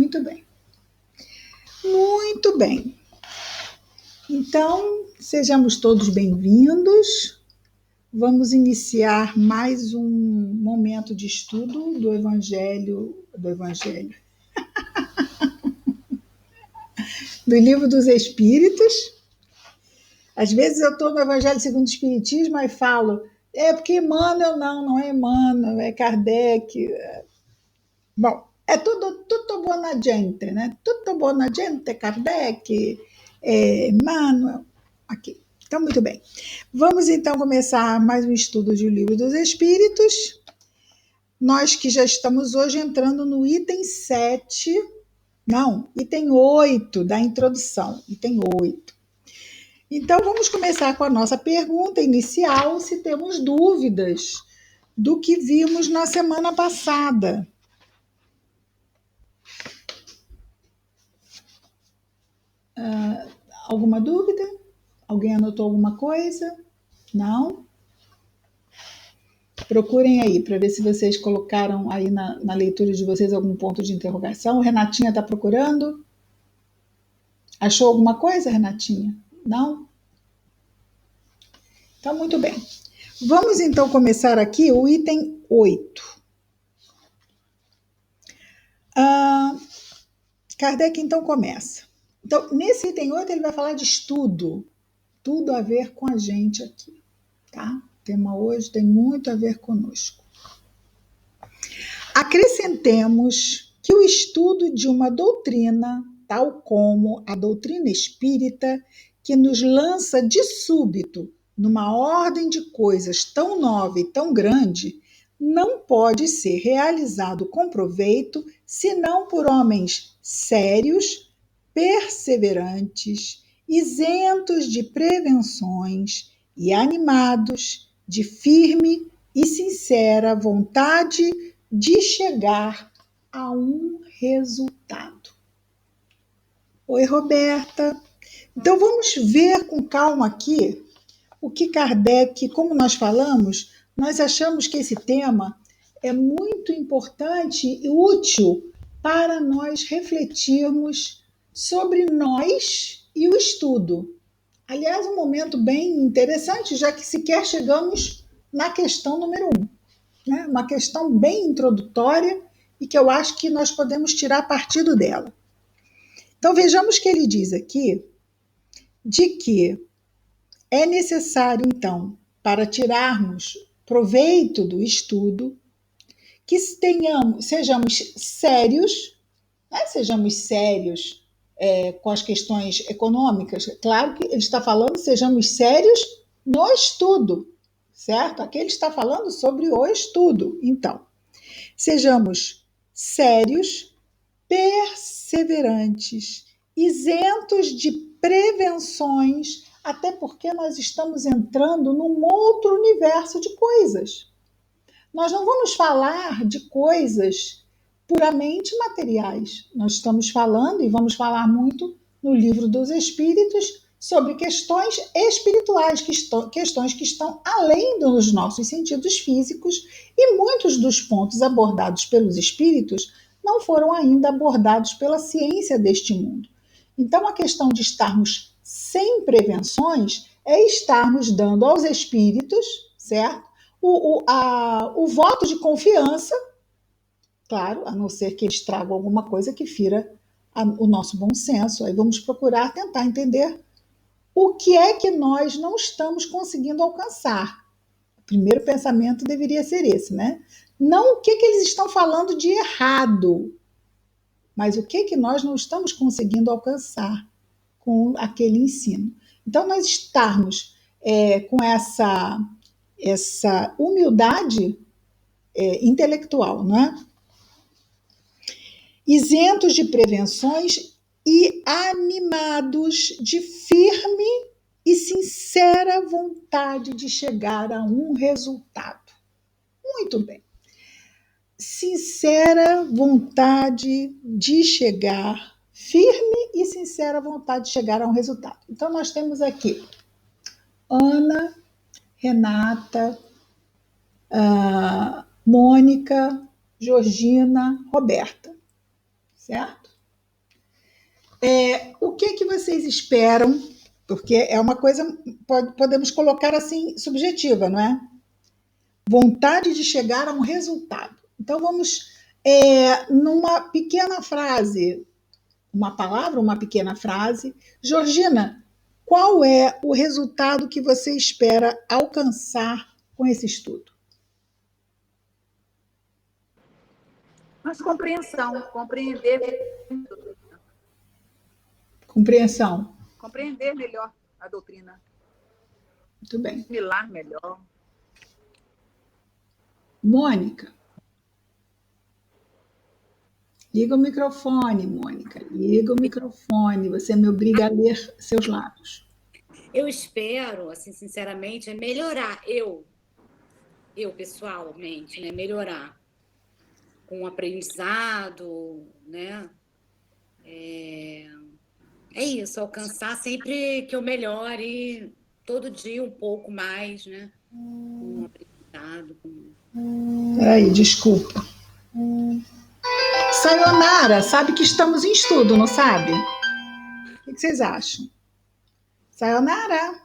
Muito bem. Muito bem. Então, sejamos todos bem-vindos. Vamos iniciar mais um momento de estudo do Evangelho, do Livro dos Espíritos. Às vezes eu estou no Evangelho segundo o Espiritismo e falo, porque Emmanuel não é Emmanuel, é Kardec. Bom, é tutto buona gente, né? Tutto buona gente, Kardec, Emmanuel. Aqui. Então, muito bem. Vamos então começar mais um estudo de O Livro dos Espíritos. Nós que já estamos hoje entrando no item 7, item 8 da introdução, item 8. Então, vamos começar com a nossa pergunta inicial, se temos dúvidas do que vimos na semana passada. Alguma dúvida? Alguém anotou alguma coisa? Não? Procurem aí para ver se vocês colocaram aí na leitura de vocês algum ponto de interrogação. Renatinha está procurando? Achou alguma coisa, Renatinha? Não? Então, muito bem. Vamos então começar aqui o item 8. Kardec então começa. Então, nesse item 8 ele vai falar de estudo. Tudo a ver com a gente aqui, tá? O tema hoje tem muito a ver conosco. Acrescentemos que o estudo de uma doutrina, tal como a doutrina espírita, que nos lança de súbito numa ordem de coisas tão nova e tão grande, não pode ser realizado com proveito senão por homens sérios, perseverantes, isentos de prevenções e animados de firme e sincera vontade de chegar a um resultado. Oi, Roberta. Então, vamos ver com calma aqui o que Kardec, como nós falamos, nós achamos que esse tema é muito importante e útil para nós refletirmos sobre nós e o estudo. Aliás, um momento bem interessante, já que sequer chegamos na questão número 1. Né? Uma questão bem introdutória e que eu acho que nós podemos tirar partido dela. Então, vejamos que ele diz aqui de que é necessário, então, para tirarmos proveito do estudo, que sejamos sérios, né? Sejamos sérios com as questões econômicas. Claro que ele está falando, sejamos sérios no estudo, certo? Aqui ele está falando sobre o estudo. Então, sejamos sérios, perseverantes, isentos de prevenções, até porque nós estamos entrando num outro universo de coisas. Nós não vamos falar de coisas puramente materiais. Nós estamos falando, e vamos falar muito no Livro dos Espíritos, sobre questões espirituais, questões que estão além dos nossos sentidos físicos, e muitos dos pontos abordados pelos espíritos não foram ainda abordados pela ciência deste mundo. Então, a questão de estarmos sem prevenções é estarmos dando aos espíritos, certo? O voto de confiança, claro, a não ser que eles tragam alguma coisa que fira o nosso bom senso. Aí vamos procurar tentar entender o que é que nós não estamos conseguindo alcançar. O primeiro pensamento deveria ser esse, né? Não o que eles estão falando de errado, mas o que nós não estamos conseguindo alcançar com aquele ensino. Então, nós estarmos com essa humildade intelectual, não é? Isentos de prevenções e animados de firme e sincera vontade de chegar a um resultado. Muito bem. Sincera vontade de chegar, firme e sincera vontade de chegar a um resultado. Então, nós temos aqui Ana, Renata, Mônica, Georgina, Roberta, certo? O que vocês esperam? Porque é uma coisa, podemos colocar assim, subjetiva, não é? Vontade de chegar a um resultado. Então vamos, numa pequena frase, uma palavra, uma pequena frase. Georgina, qual é o resultado que você espera alcançar com esse estudo? Mas compreensão, Compreensão. compreender melhor a doutrina, Muito bem. assimilar melhor. Mônica. Liga o microfone, Mônica. Liga o microfone. Você me obriga a ler seus lábios. Eu espero, assim, sinceramente, melhorar. Eu pessoalmente, né? Melhorar com o aprendizado, né? É isso, alcançar sempre que eu melhore todo dia um pouco mais, né? Com o aprendizado. Peraí, desculpa. Sayonara, sabe que estamos em estudo, não sabe? O que vocês acham? Sayonara?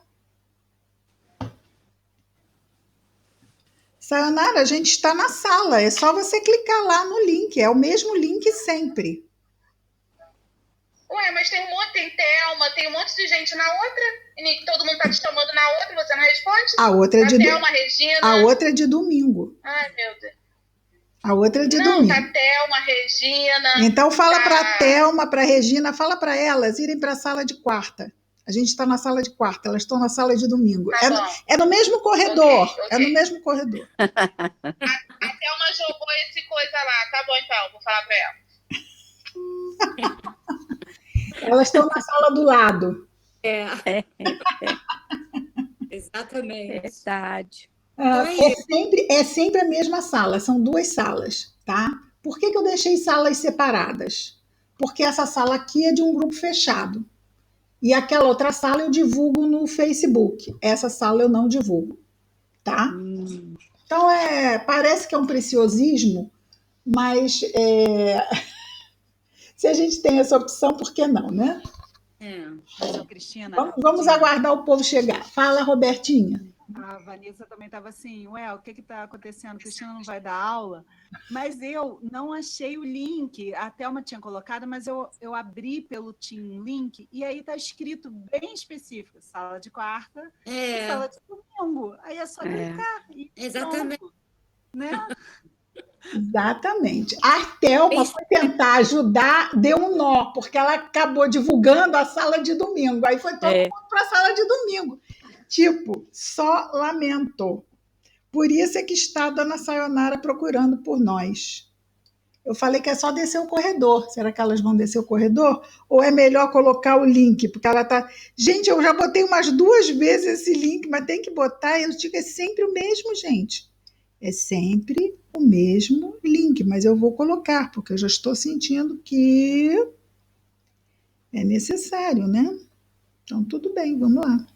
Sayonara, a gente está na sala. É só você clicar lá no link. É o mesmo link sempre. Ué, mas tem Thelma, tem um monte de gente na outra, e todo mundo tá te chamando na outra e você não responde? A outra é de Thelma, Regina. A outra é de domingo. Ai, meu Deus. A outra é de não, domingo. Tá Thelma, Regina. Então fala para Thelma, para Regina, fala para elas irem para a sala de quarta. A gente está na sala de quarta, elas estão na sala de domingo. É no mesmo corredor. Okay. É no mesmo corredor. A Thelma jogou esse coisa lá. Tá bom, então, vou falar para ela. Elas estão na sala do lado. Exatamente. Verdade. É sempre a mesma sala, são 2 salas, tá? Por que eu deixei salas separadas? Porque essa sala aqui é de um grupo fechado. E aquela outra sala eu divulgo no Facebook. Essa sala eu não divulgo, tá? Então, parece que é um preciosismo, mas se a gente tem essa opção, por que não, né? Cristina, vamos aguardar o povo chegar. Fala, Robertinha. A Vanessa também estava assim, o que está acontecendo? Cristina não vai dar aula? Mas eu não achei o link, a Thelma tinha colocado, mas eu abri pelo Team Link e aí está escrito bem específico, sala de quarta e sala de domingo. Aí é só clicar. Exatamente. Pronto, né? Exatamente. A Thelma foi tentar ajudar, deu um nó, porque ela acabou divulgando a sala de domingo. Aí foi todo mundo para a sala de domingo. Tipo, só lamento. Por isso é que está a dona Sayonara procurando por nós. Eu falei que é só descer o corredor. Será que elas vão descer o corredor? Ou é melhor colocar o link? Porque ela tá. Gente, eu já botei umas 2 vezes esse link, mas tem que botar. Eu digo, é sempre o mesmo, gente. É sempre o mesmo link, mas eu vou colocar, porque eu já estou sentindo que é necessário, né? Então, tudo bem, vamos lá.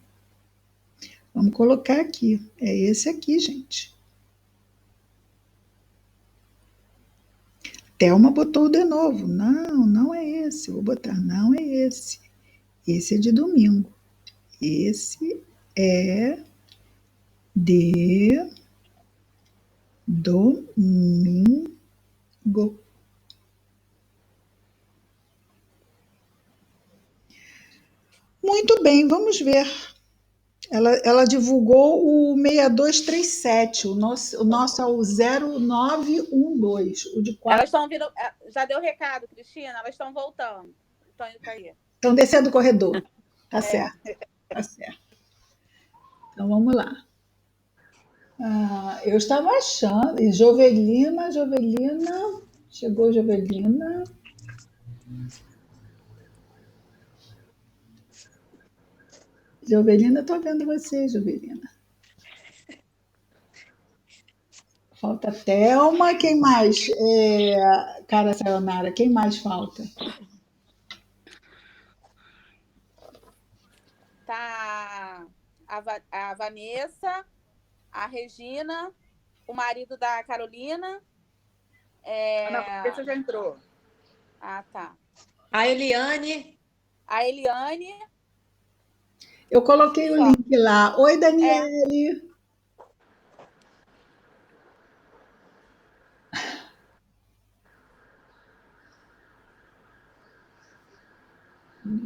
Vamos colocar aqui. É esse aqui, gente. Thelma botou de novo. Não, não é esse. Vou botar, não é esse. Esse é de domingo. Esse é de domingo. Muito bem, vamos ver. Ela divulgou o 6237, o nosso é o 0912, o de 4. Elas estão vindo, já deu recado, Cristina, elas estão voltando. Estão indo cair. Estão descendo o corredor. Tá certo. Tá certo. Então vamos lá. Eu estava achando. E Jovelina. Chegou Jovelina. Jovelina, estou vendo você, Jovelina. Falta Thelma. Quem mais? Cara Sayonara, quem mais falta? Tá a Vanessa, a Regina, o marido da Carolina. A Vanessa já entrou. Ah, tá. A Eliane. A Eliane. Eu coloquei o link lá. Oi, Daniele.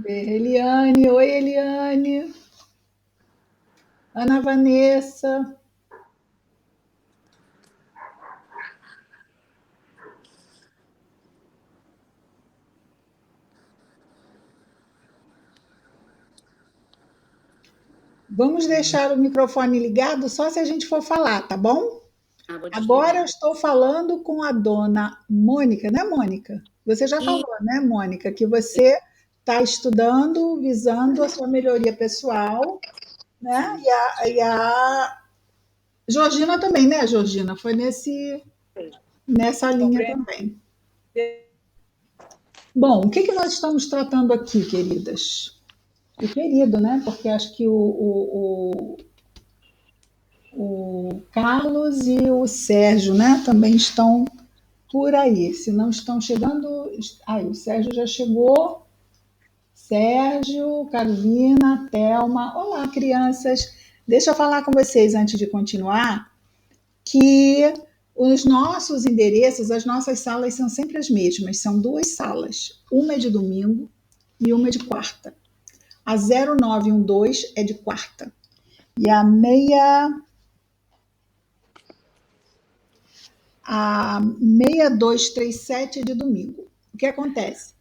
Eliane, oi, Eliane. Ana Vanessa. Vamos deixar o microfone ligado só se a gente for falar, tá bom? Vou Agora eu desligar. estou falando com a dona Mônica, né, Mônica? Você já falou, né, Mônica, que você está estudando visando a sua melhoria pessoal, né? E a Georgina também, né, Georgina? Foi nessa linha também. Bom, o que nós estamos tratando aqui, queridas? E querido, né? Porque acho que o Carlos e o Sérgio, né, também estão por aí. Se não estão chegando. Aí, o Sérgio já chegou. Sérgio, Carolina, Thelma. Olá, crianças. Deixa eu falar com vocês antes de continuar que os nossos endereços, as nossas salas são sempre as mesmas. São 2 salas. Uma é de domingo e uma é de quarta. A 0912 é de quarta. E a 6237 é de domingo. O que acontece?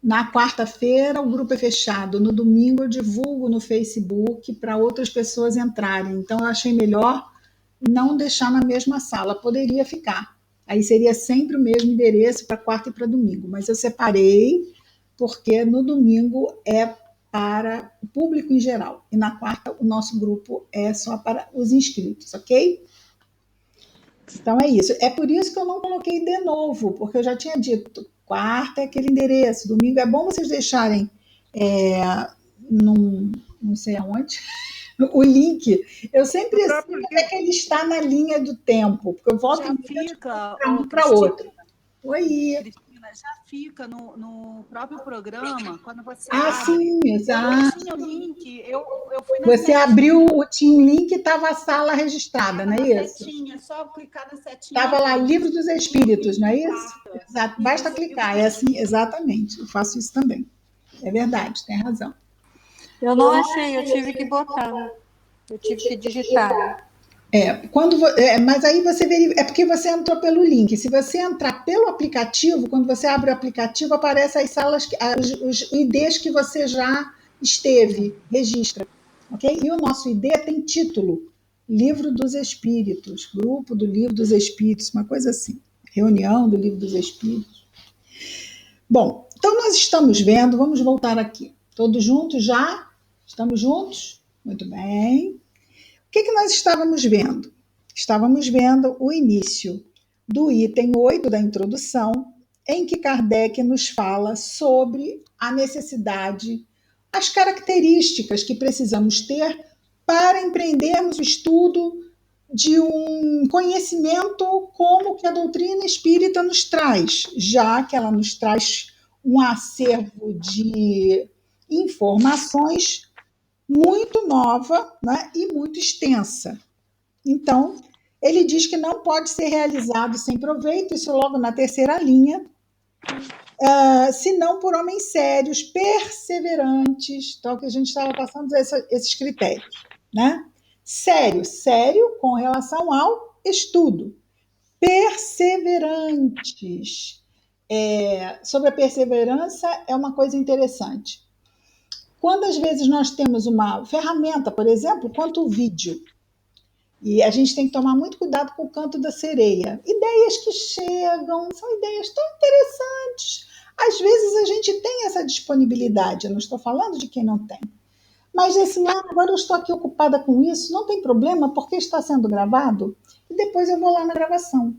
Na quarta-feira, o grupo é fechado. No domingo, eu divulgo no Facebook para outras pessoas entrarem. Então, eu achei melhor não deixar na mesma sala. Poderia ficar. Aí seria sempre o mesmo endereço para quarta e para domingo. Mas eu separei porque no domingo é para o público em geral. E na quarta, o nosso grupo é só para os inscritos, ok? Então é isso. É por isso que eu não coloquei de novo, porque eu já tinha dito, quarta é aquele endereço, domingo é bom vocês deixarem não sei aonde, o link. Eu sempre assim, até que ele está na linha do tempo, porque eu volto Já fica, para um para Cristina, outro. Oi. Cristina, já fica no próprio programa, quando você Ah, abre. sim, Eu exato. tinha o link, eu fui na Você setinha. abriu o Team Link e estava a sala registrada, não na é isso? setinha, só clicar na setinha. Estava lá, Livro dos Espíritos, não é isso? Quarta. Exato. Basta Isso, clicar, Livro é dos assim, exatamente. Eu faço isso também. É verdade, tem razão. Eu não achei, eu tive que botar. Eu tive que digitar. Mas aí você verifica, é porque você entrou pelo link. Se você entrar pelo aplicativo, quando você abre o aplicativo, aparecem as salas, os IDs que você já esteve, registra. Ok? E o nosso ID tem título: Livro dos Espíritos, Grupo do Livro dos Espíritos, uma coisa assim. Reunião do Livro dos Espíritos. Bom, então nós estamos vendo, vamos voltar aqui. Todos juntos já? Estamos juntos? Muito bem. O que nós estávamos vendo? Estávamos vendo o início do item 8 da introdução, em que Kardec nos fala sobre a necessidade, as características que precisamos ter para empreendermos o estudo de um conhecimento como que a doutrina espírita nos traz, já que ela nos traz um acervo de informações muito nova, né, e muito extensa. Então, ele diz que não pode ser realizado sem proveito, isso logo na terceira linha, senão por homens sérios, perseverantes, então que a gente estava passando esses critérios, né? Sério com relação ao estudo. Perseverantes. Sobre a perseverança é uma coisa interessante. Quando às vezes nós temos uma ferramenta, por exemplo, quanto o vídeo, e a gente tem que tomar muito cuidado com o canto da sereia. Ideias que chegam, são ideias tão interessantes. Às vezes a gente tem essa disponibilidade, eu não estou falando de quem não tem. Mas assim, agora eu estou aqui ocupada com isso, não tem problema, porque está sendo gravado, e depois eu vou lá na gravação.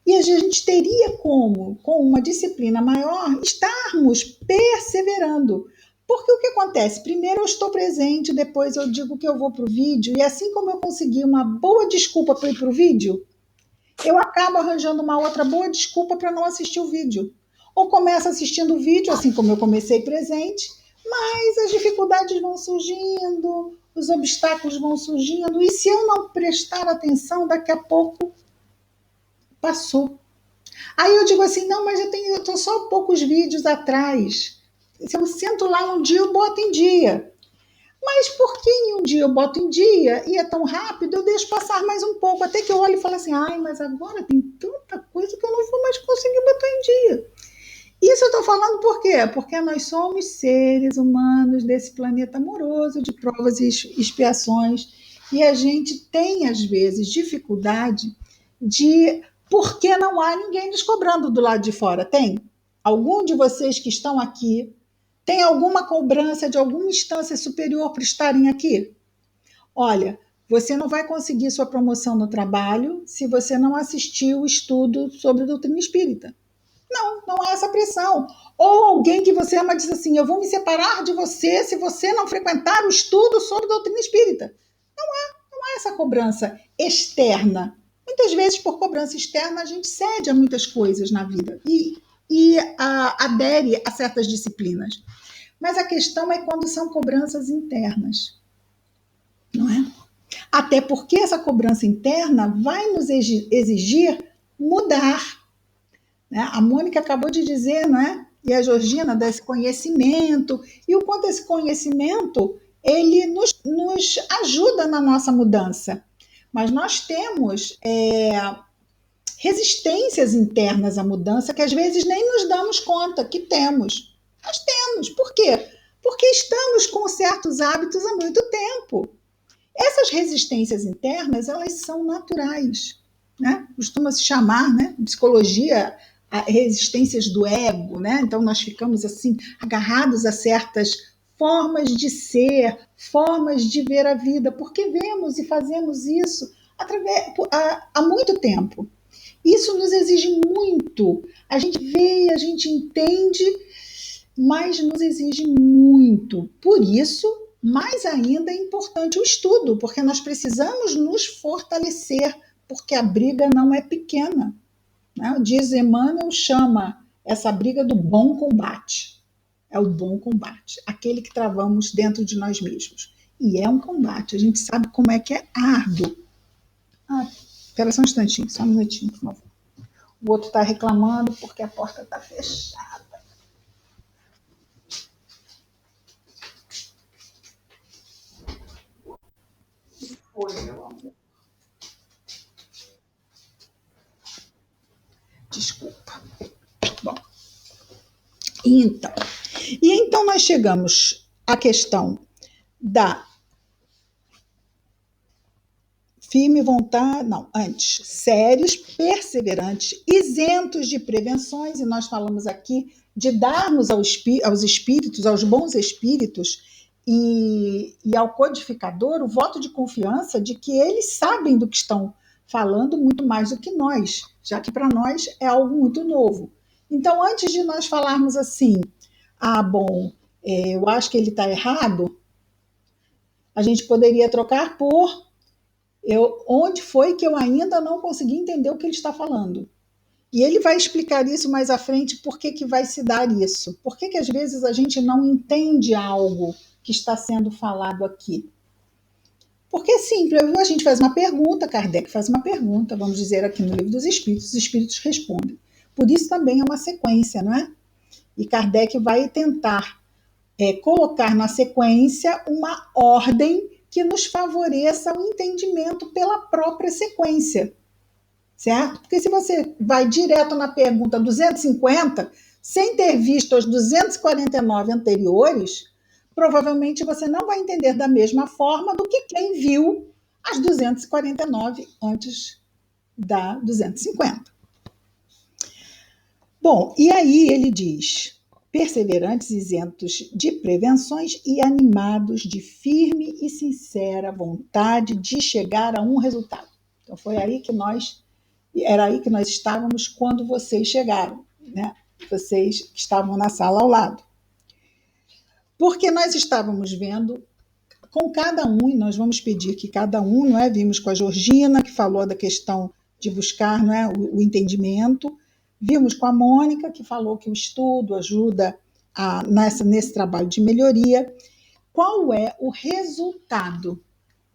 E a gente teria como, com uma disciplina maior, estarmos perseverando. Porque o que acontece? Primeiro eu estou presente, depois eu digo que eu vou para o vídeo, e assim como eu consegui uma boa desculpa para ir para o vídeo, eu acabo arranjando uma outra boa desculpa para não assistir o vídeo. ou começa assistindo vídeo, assim como eu comecei presente, mas as dificuldades vão surgindo, os obstáculos vão surgindo, e se eu não prestar atenção, daqui a pouco passou. Aí eu digo assim, não, mas eu estou só poucos vídeos atrás. Se eu sento lá um dia, eu boto em dia. Mas por que em um dia eu boto em dia e é tão rápido, eu deixo passar mais um pouco, até que eu olho e falo assim, ai, mas agora tem tanta coisa que eu não vou mais conseguir botar em dia. Isso eu estou falando por quê? Porque nós somos seres humanos desse planeta amoroso, de provas e expiações, e a gente tem, às vezes, dificuldade de... Porque não há ninguém nos cobrando do lado de fora. Tem? Algum de vocês que estão aqui tem alguma cobrança de alguma instância superior para estarem aqui? Olha, você não vai conseguir sua promoção no trabalho se você não assistiu o estudo sobre doutrina espírita. Não há essa pressão. Ou alguém que você ama diz assim, eu vou me separar de você se você não frequentar o estudo sobre doutrina espírita. Não há essa cobrança externa. Muitas vezes, por cobrança externa, a gente cede a muitas coisas na vida e adere a certas disciplinas. Mas a questão é quando são cobranças internas, não é? Até porque essa cobrança interna vai nos exigir mudar. Né? A Mônica acabou de dizer, não é? E a Georgina, desse conhecimento, e o quanto esse conhecimento ele nos ajuda na nossa mudança. Mas nós temos resistências internas à mudança que às vezes nem nos damos conta que temos. Nós temos. Por quê? Porque estamos com certos hábitos há muito tempo. Essas resistências internas, elas são naturais. Né? Costuma-se chamar, né, em psicologia, resistências do ego, né? Então nós ficamos assim agarrados a certas formas de ser, formas de ver a vida, porque vemos e fazemos isso há muito tempo. Isso nos exige muito. A gente vê, a gente entende, mas nos exige muito. Por isso, mais ainda é importante o estudo, porque nós precisamos nos fortalecer, porque a briga não é pequena. Diz Emmanuel, chama essa briga do bom combate. É o bom combate, aquele que travamos dentro de nós mesmos. E é um combate, a gente sabe como é que é árduo. Espera só um instantinho, só um minutinho, por favor. O outro está reclamando porque a porta está fechada. Oi, meu amor. Desculpa. Bom, então nós chegamos à questão da firme vontade, sérios, perseverantes, isentos de prevenções, e nós falamos aqui de darmos aos espíritos, aos bons espíritos e ao codificador o voto de confiança de que eles sabem do que estão falando muito mais do que nós, já que para nós é algo muito novo. Então, antes de nós falarmos assim, eu acho que ele está errado, a gente poderia trocar por onde foi que eu ainda não consegui entender o que ele está falando. E ele vai explicar isso mais à frente, por que vai se dar isso. Por que às vezes a gente não entende algo que está sendo falado aqui. Porque é simples, a gente faz uma pergunta, Kardec faz uma pergunta, vamos dizer aqui no Livro dos Espíritos, os Espíritos respondem. Por isso também é uma sequência, não é? E Kardec vai tentar colocar na sequência uma ordem que nos favoreça o entendimento pela própria sequência, certo? Porque se você vai direto na pergunta 250, sem ter visto os 249 anteriores, provavelmente você não vai entender da mesma forma do que quem viu as 249 antes da 250. Bom, e aí ele diz: perseverantes, isentos de prevenções e animados de firme e sincera vontade de chegar a um resultado. Então era aí que nós estávamos quando vocês chegaram, né? Vocês que estavam na sala ao lado. Porque nós estávamos vendo com cada um, e nós vamos pedir que cada um, vimos com a Georgina, que falou da questão de buscar o entendimento, Vimos com a Mônica, que falou que o estudo ajuda nesse trabalho de melhoria. Qual é o resultado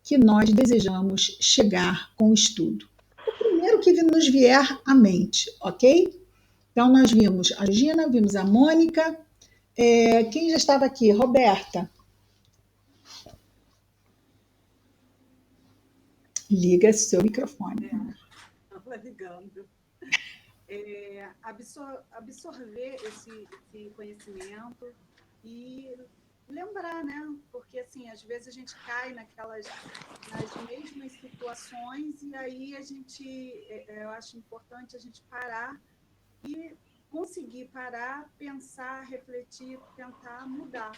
que nós desejamos chegar com o estudo? O primeiro que nos vier à mente, ok? Então, nós vimos a Gina, vimos a Mônica. Quem já estava aqui? Roberta. Liga seu microfone. Estava ligando. Absorver esse conhecimento e lembrar, né? Porque, assim, às vezes a gente cai nas mesmas situações e aí eu acho importante a gente parar e conseguir parar, pensar, refletir, tentar mudar.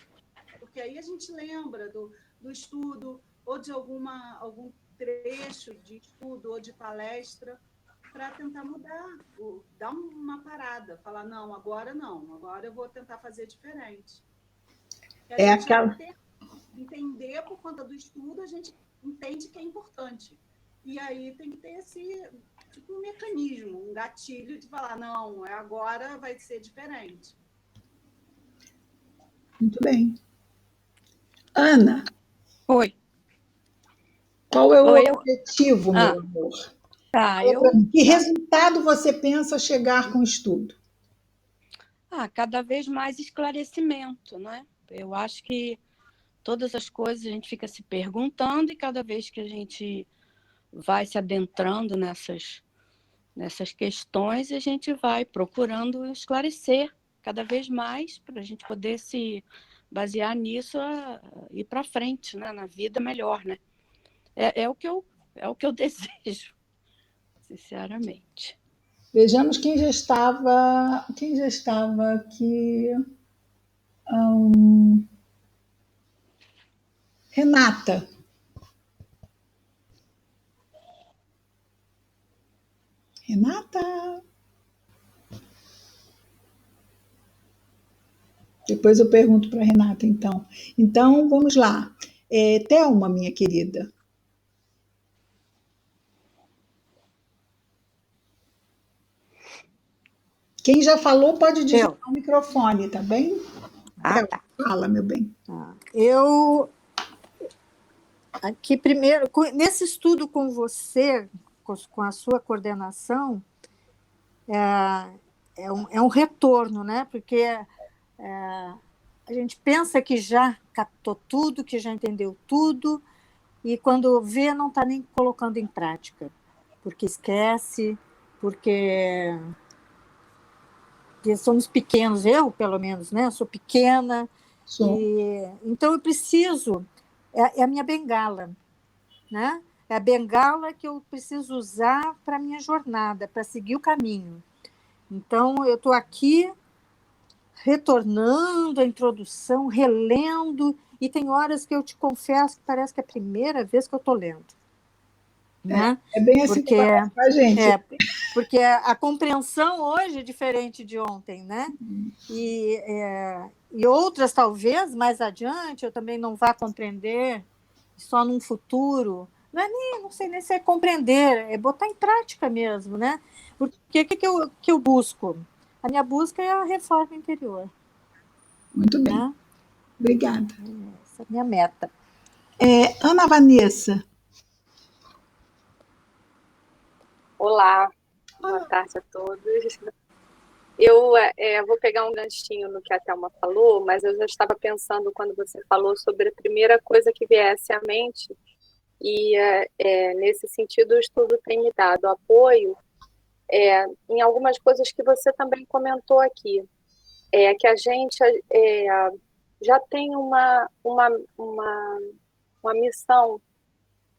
Porque aí a gente lembra do estudo ou de algum trecho de estudo ou de palestra para tentar mudar, dar uma parada, falar, não, agora eu vou tentar fazer diferente. E a gente entender por conta do estudo, a gente entende que é importante. E aí tem que ter esse tipo um mecanismo, um gatilho de falar, não, agora vai ser diferente. Muito bem. Ana. Oi. Qual é o objetivo, meu amor? Tá, Que resultado você pensa chegar com o estudo? Cada vez mais esclarecimento, né? Eu acho que todas as coisas a gente fica se perguntando e cada vez que a gente vai se adentrando nessas questões, a gente vai procurando esclarecer cada vez mais para a gente poder se basear nisso e ir para frente, né? Na vida melhor, né? É o que eu desejo, sinceramente. Vejamos quem já estava aqui. Renata. Renata. Depois eu pergunto para a Renata, então. Então, vamos lá. Thelma, minha querida. Quem já falou pode desligar o microfone, tá bem? Tá. Fala, meu bem. Eu, aqui primeiro, nesse estudo com você, com a sua coordenação, é um retorno, né? Porque a gente pensa que já captou tudo, que já entendeu tudo, e quando vê, não está nem colocando em prática, porque esquece, porque somos pequenos, eu, pelo menos, né? Eu sou pequena, então eu preciso, é a minha bengala, né? É a bengala que eu preciso usar para a minha jornada, para seguir o caminho. Então, eu estou aqui retornando a introdução, relendo, e tem horas que eu te confesso que parece que é a primeira vez que eu estou lendo. Né? É bem assim que parece com a gente. Porque a compreensão hoje é diferente de ontem, né? E outras, talvez, mais adiante, eu também não vá compreender só num futuro. Não sei nem se é compreender, é botar em prática mesmo, né? Porque o que eu busco? A minha busca é a reforma interior. Muito bem. Né? Obrigada. Essa é a minha meta. Ana Vanessa. Olá, boa tarde a todos. Eu vou pegar um ganchinho no que a Thelma falou, mas eu já estava pensando quando você falou sobre a primeira coisa que viesse à mente, e nesse sentido o estudo tem me dado apoio em algumas coisas que você também comentou aqui, que a gente já tem uma missão.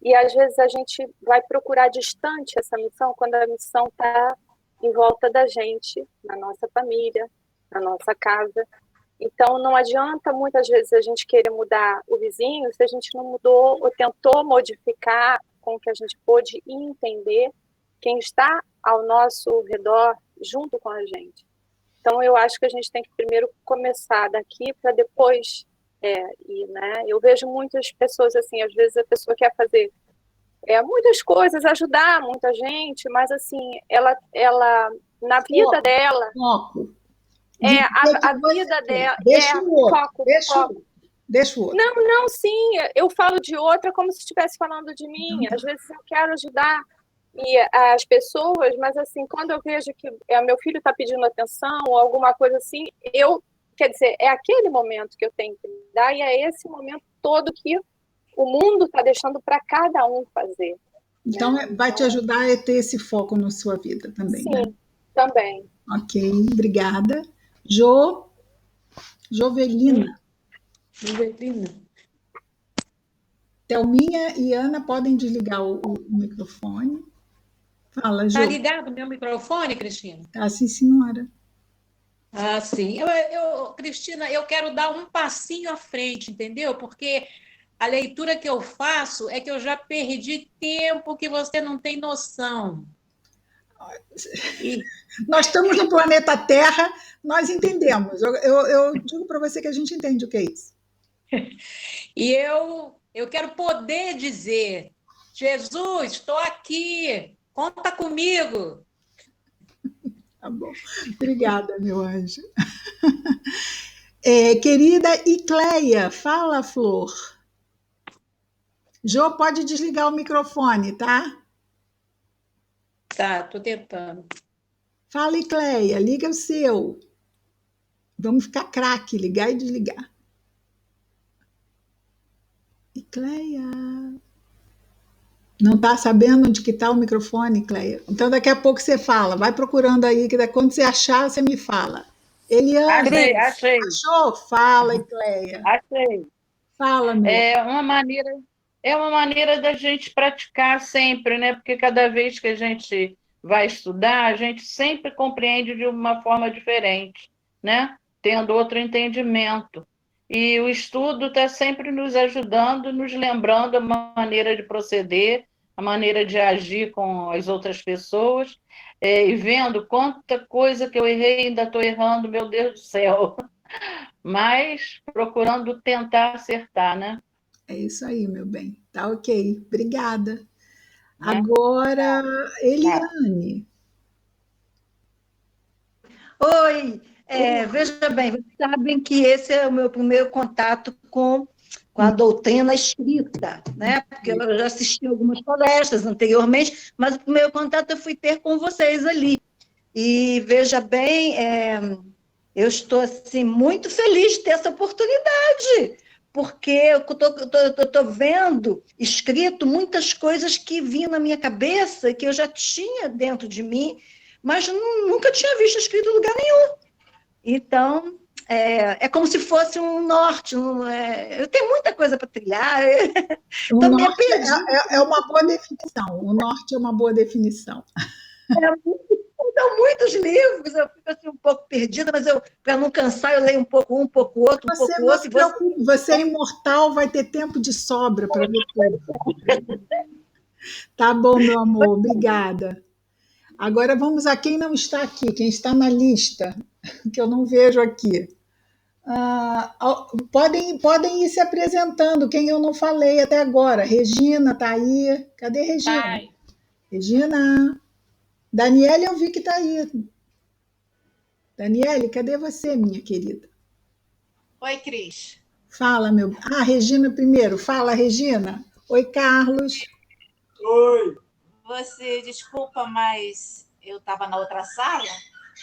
E, às vezes, a gente vai procurar distante essa missão quando a missão está em volta da gente, na nossa família, na nossa casa. Então, não adianta, muitas vezes, a gente querer mudar o vizinho se a gente não mudou ou tentou modificar com o que a gente pôde e entender quem está ao nosso redor junto com a gente. Então, eu acho que a gente tem que primeiro começar daqui para depois... né? Eu vejo muitas pessoas assim, às vezes a pessoa quer fazer muitas coisas, ajudar muita gente, mas assim, ela na vida dela, Foco. a vida dela... Deixa o outro. Foco, Deixa foco. Deixa o outro. Não, sim, eu falo de outra como se estivesse falando de mim. Então, Às vezes eu quero ajudar as pessoas, mas assim, quando eu vejo que meu filho está pedindo atenção ou alguma coisa assim, quer dizer, é aquele momento que eu tenho que dar e é esse momento todo que o mundo está deixando para cada um fazer. Então, vai te ajudar a ter esse foco na sua vida também, sim, né? Também. Ok, obrigada. Jovelina. Thelminha e Ana podem desligar o microfone. Fala, Jo. Tá ligado meu microfone, Cristina? Tá, sim, senhora. Ah, sim. Cristina, eu quero dar um passinho à frente, entendeu? Porque a leitura que eu faço é que eu já perdi tempo que você não tem noção. Nós estamos no planeta Terra, nós entendemos. Eu digo para você que a gente entende o que é isso. E eu quero poder dizer, Jesus, estou aqui, conta comigo. Tá bom. Obrigada, meu anjo. Querida Icleia, fala, Flor. Jo, pode desligar o microfone, tá? Tá, tô tentando. Fala, Icleia, liga o seu. Vamos ficar craque, ligar e desligar. Icleia. Não está sabendo onde que está o microfone, Icleia? Então, daqui a pouco você fala. Vai procurando aí, que quando você achar, você me fala. Eliane. Achei. Achou? Fala, Icleia. Achei. Fala, meu. É uma maneira da gente praticar sempre, né? Porque cada vez que a gente vai estudar, a gente sempre compreende de uma forma diferente, né? Tendo outro entendimento. E o estudo está sempre nos ajudando, nos lembrando a maneira de proceder, a maneira de agir com as outras pessoas, e vendo quanta coisa que eu errei, ainda estou errando, meu Deus do céu. Mas procurando tentar acertar, né? É isso aí, meu bem. Tá ok. Obrigada. Agora, Eliane. Oi, veja bem, vocês sabem que esse é o meu primeiro contato com a doutrina escrita, né? Porque eu já assisti algumas palestras anteriormente, mas o primeiro contato eu fui ter com vocês ali. E veja bem, eu estou assim, muito feliz de ter essa oportunidade, porque eu estou vendo escrito muitas coisas que vinham na minha cabeça, que eu já tinha dentro de mim, mas nunca tinha visto escrito em lugar nenhum. Então, é como se fosse um norte. Eu tenho muita coisa para trilhar. O norte é uma boa definição. O norte é uma boa definição. São muitos livros, eu fico assim um pouco perdida, mas para não cansar, eu leio um pouco outro, Você não se preocupe, você é imortal, vai ter tempo de sobra para ver tudo. Tá bom, meu amor, obrigada. Agora vamos a quem não está aqui, quem está na lista, que eu não vejo aqui. Podem ir se apresentando, quem eu não falei até agora. Regina está aí. Cadê Regina? Ai. Regina. Daniele, eu vi que está aí. Daniele, cadê você, minha querida? Oi, Cris. Fala, meu... Regina primeiro. Fala, Regina. Oi, Carlos. Oi. Você, desculpa, mas eu estava na outra sala.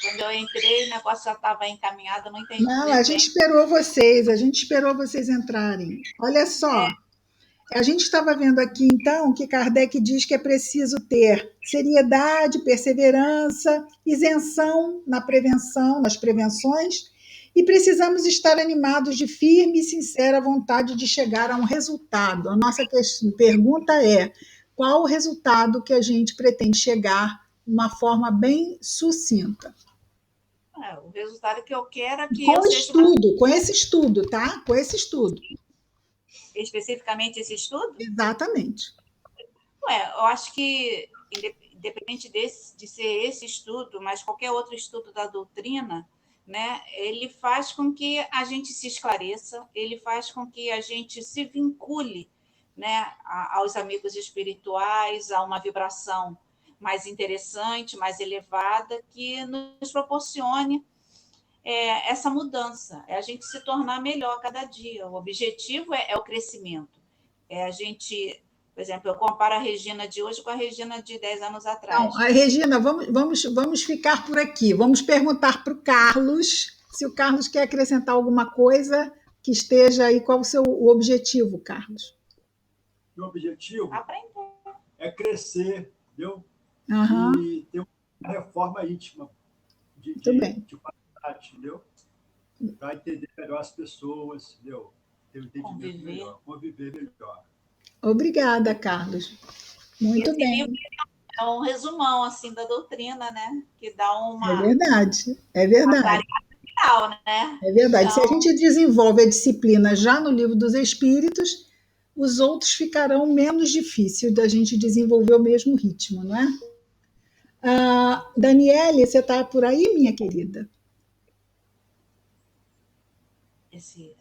Quando eu entrei, o negócio já estava encaminhado, não entendi. Não, a gente esperou vocês entrarem. Olha só, a gente estava vendo aqui, então, que Kardec diz que é preciso ter seriedade, perseverança, isenção na prevenção, nas prevenções, e precisamos estar animados de firme e sincera vontade de chegar a um resultado. A nossa pergunta é: qual o resultado que a gente pretende chegar de uma forma bem sucinta? O resultado que eu quero é que com esse estudo, tá? Com esse estudo. Especificamente esse estudo? Exatamente. Eu acho que, independente de ser esse estudo, mas qualquer outro estudo da doutrina, né, ele faz com que a gente se esclareça, ele faz com que a gente se vincule, né, aos amigos espirituais, a uma vibração mais interessante, mais elevada, que nos proporcione essa mudança, é a gente se tornar melhor a cada dia. O objetivo é o crescimento. É a gente, por exemplo, eu comparo a Regina de hoje com a Regina de 10 anos Então, atrás. Regina, vamos ficar por aqui. Vamos perguntar para o Carlos, se o Carlos quer acrescentar alguma coisa que esteja aí. Qual o objetivo, Carlos? O objetivo Aprender. é crescer, entendeu? Aham, E ter uma reforma íntima muito bem. de qualidade, entendeu? Para entender melhor as pessoas, entendeu? Ter um entendimento melhor, conviver melhor. Obrigada, Carlos. Muito Esse bem. livro é um resumão assim da doutrina, né? Que dá É uma verdade, é uma verdade. claridade final, né? É verdade. Se a Então, gente desenvolve a disciplina já no Livro dos Espíritos, os outros ficarão menos difíceis da gente desenvolver o mesmo ritmo, não é? Daniele, você está por aí, minha querida?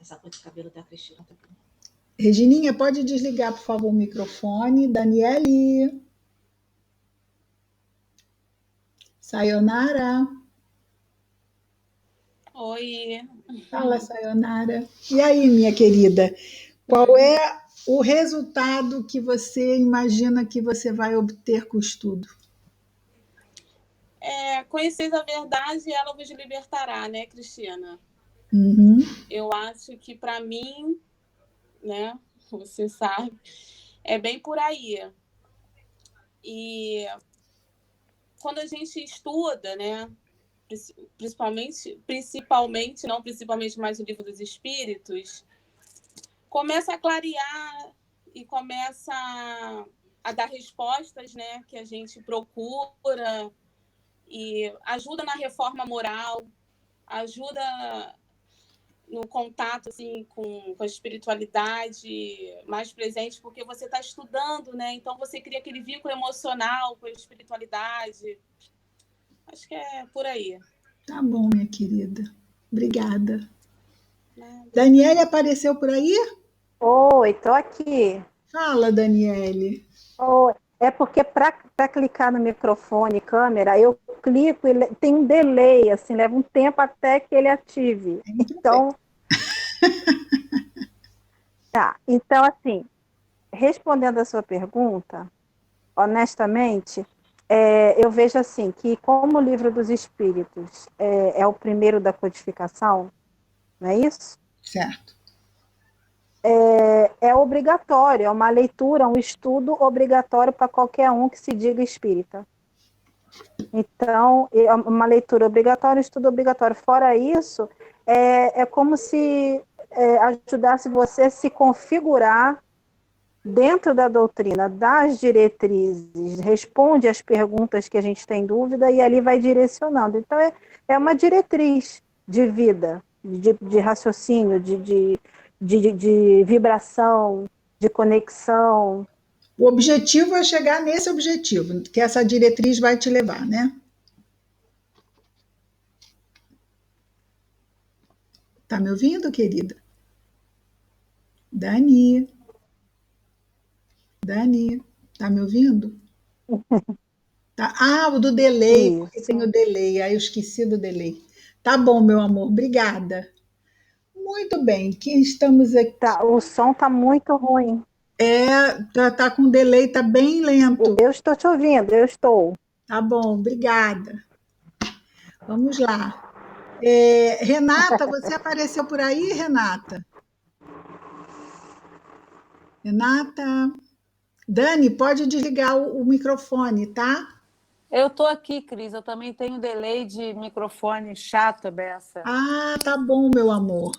essa cor de cabelo da Cristina tá bonita. Regininha, pode desligar, por favor, o microfone. Daniele. Sayonara. Oi. Fala, Sayonara. E aí, minha querida, qual é o resultado que você imagina que você vai obter com o estudo? Conheceis a verdade e ela vos libertará, né, Cristina? Uhum. Eu acho que para mim, né, você sabe, é bem por aí. E quando a gente estuda, né, principalmente, não principalmente mais o Livro dos Espíritos, começa a clarear e começa a dar respostas, né, que a gente procura, e ajuda na reforma moral, ajuda no contato assim, com a espiritualidade mais presente, porque você está estudando, né? Então você cria aquele vínculo emocional com a espiritualidade. Acho que é por aí. Tá bom, minha querida. Obrigada. Nada. Daniele apareceu por aí? Oi, estou aqui. Fala, Daniele. Oi. É porque para clicar no microfone, câmera, eu clico e tem um delay, assim, leva um tempo até que ele ative. Então, tá. Então, assim, respondendo a sua pergunta, honestamente, eu vejo assim que como o Livro dos Espíritos é o primeiro da codificação, não é isso? Certo. É obrigatório, é uma leitura, um estudo obrigatório para qualquer um que se diga espírita. Então, é uma leitura obrigatória, um estudo obrigatório. Fora isso, é como se ajudasse você a se configurar dentro da doutrina, das diretrizes, responde às perguntas que a gente tem dúvida e ali vai direcionando. Então, é uma diretriz de vida, de raciocínio, de vibração, de conexão. O objetivo é chegar nesse objetivo, que essa diretriz vai te levar, né? Tá me ouvindo, querida? Dani, tá me ouvindo? Tá. O do delay, porque tem o delay, aí eu esqueci do delay. Tá bom, meu amor, obrigada. Muito bem, quem estamos aqui? O som tá muito ruim. Tá com delay, tá bem lento. Eu estou te ouvindo, eu estou. Tá bom, obrigada. Vamos lá. Renata, você apareceu por aí, Renata? Renata? Dani, pode desligar o microfone, tá? Eu estou aqui, Cris. Eu também tenho delay de microfone chato, Bessa. Tá bom, meu amor.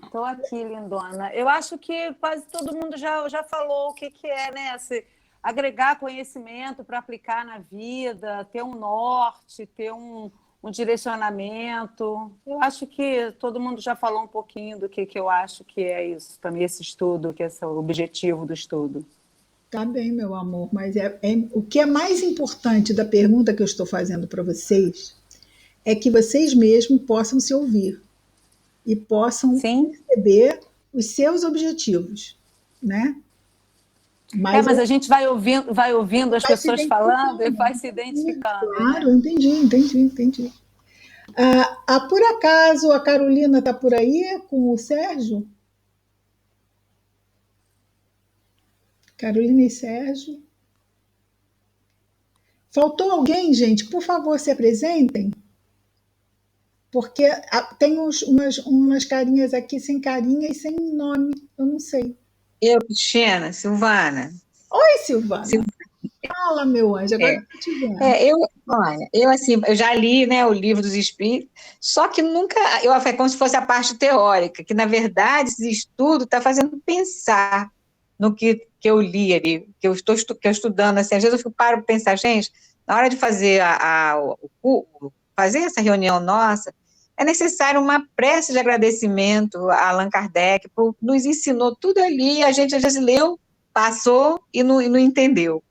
Estou aqui, lindona. Eu acho que quase todo mundo já falou o que é, né? Agregar conhecimento para aplicar na vida, ter um norte, ter um direcionamento. Eu acho que todo mundo já falou um pouquinho do que eu acho que é isso, também esse estudo, que é o objetivo do estudo. Tá bem, meu amor, mas o que é mais importante da pergunta que eu estou fazendo para vocês é que vocês mesmos possam se ouvir e possam perceber os seus objetivos, né? Mas mas a gente vai ouvindo as vai se pessoas falando e identificando. vai se identificando. Claro, Né? entendi. Por acaso a Carolina está por aí com o Sérgio? Carolina e Sérgio? Faltou alguém, gente? Por favor, se apresentem. Porque tem umas carinhas aqui sem carinha e sem nome. Eu não sei. Eu, Cristina, Silvana. Oi, Silvana. Fala, meu anjo, agora estou te vendo. Olha, assim, eu já li, né, o Livro dos Espíritos, só que nunca, é como se fosse a parte teórica, que na verdade esse estudo está fazendo pensar no que eu li ali, que eu estou estudando, assim, às vezes eu paro para pensar, gente, na hora de fazer fazer essa reunião nossa, é necessário uma prece de agradecimento a Allan Kardec, nos ensinou tudo ali, a gente às vezes leu, passou e não entendeu.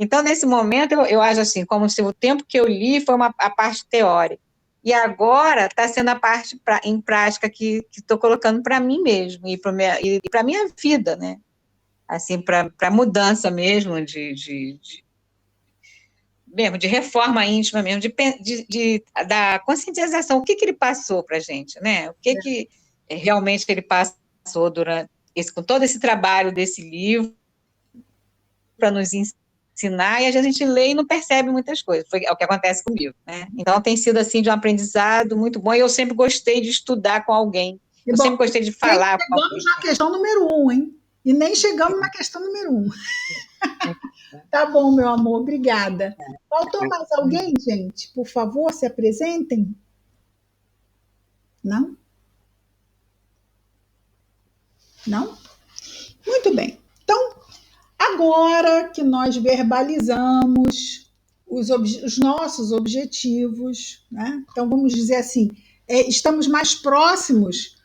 Então, nesse momento, eu acho assim, como se o tempo que eu li foi a parte teórica. E agora está sendo a parte em prática que estou colocando para mim mesmo e para a minha vida, né? Assim, para mudança mesmo, de reforma íntima mesmo, da conscientização. O que ele passou para a gente, né? O que realmente ele passou com todo esse trabalho desse livro para nos ensinar, e às vezes a gente lê e não percebe muitas coisas, é o que acontece comigo, né? Então tem sido assim de um aprendizado muito bom, e eu sempre gostei de estudar com alguém, sempre gostei de falar com alguém. Chegamos na questão número 1, hein? E nem chegamos na questão número 1. Tá bom, meu amor, obrigada. Faltou mais alguém, gente? Por favor, se apresentem. Não? Não? Muito bem. Então, agora que nós verbalizamos os nossos objetivos, né? Então, vamos dizer assim, estamos mais próximos